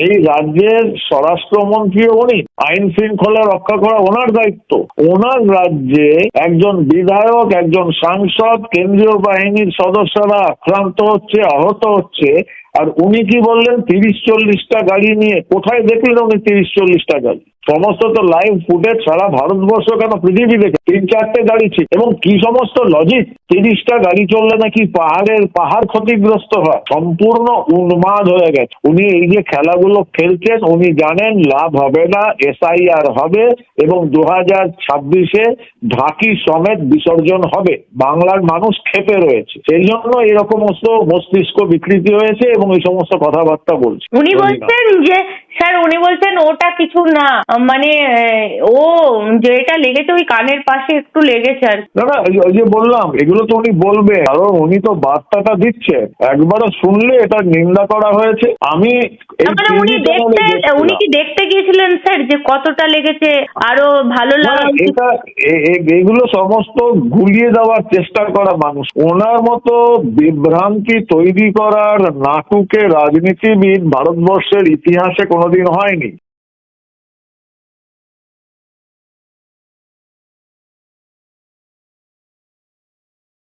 এই রাজ্যের স্বরাষ্ট্রমন্ত্রী উনি, আইন শৃঙ্খলা রক্ষা করা ওনার দায়িত্ব। ওনার রাজ্যে একজন বিধায়ক, একজন সাংসদ, কেন্দ্রীয় বাহিনীর সদস্যরা আক্রান্ত হচ্ছে, আহত হচ্ছে, আর উনি কি বললেন 30-40টা গাড়ি নিয়ে? কোথায় দেখলেন উনি 30-40টা গাড়ি? সমস্ত তো লাইভ ফুটেজ সারা ভারতবর্ষ কেন পৃথিবী দেখে 3-4টে গাড়ি ছিল। এবং কি সমস্ত লজিক, 30টা গাড়ি চললে নাকি পাহাড় ক্ষতিগ্রস্ত হয়। সম্পূর্ণ উন্মাদ হয়ে গেছে উনি। এই যে খেলাগুলো খেলছেন, উনি জানেন লাভ হবে না, SIR হবে এবং 2026-এ ঢাকি সমেত বিসর্জন হবে। বাংলার মানুষ ক্ষেপে রয়েছে, সেই জন্য এরকম মস্তিষ্ক বিকৃতি হয়েছে এবং এই সমস্ত কথাবার্তা বলছে। উনি বলছেন যে স্যার, উনি বলছেন ওটা কিছু না, মানে ও যেটা লেগেছে ওই কানের পাশে একটু লেগেছে আর। না, ওই যে বললাম, এগুলো তো উনি বলবে, কারণ উনি তো বার্তাটা দিচ্ছে। একবারও শুনলে এটা নিন্দা করা হয়েছে। আমি মানে উনি কি দেখতে গিয়েছিলেন স্যার যে কতটা লেগেছে? আরো ভালো লাগে এটা এগুলো সমস্ত গুলিয়ে দেওয়ার চেষ্টা করা মানুষ। ওনার মতো বিভ্রান্তি তৈরি করার নাটুকে রাজনীতিবিদ ভারতবর্ষের ইতিহাসে কোনোদিন হয়নি।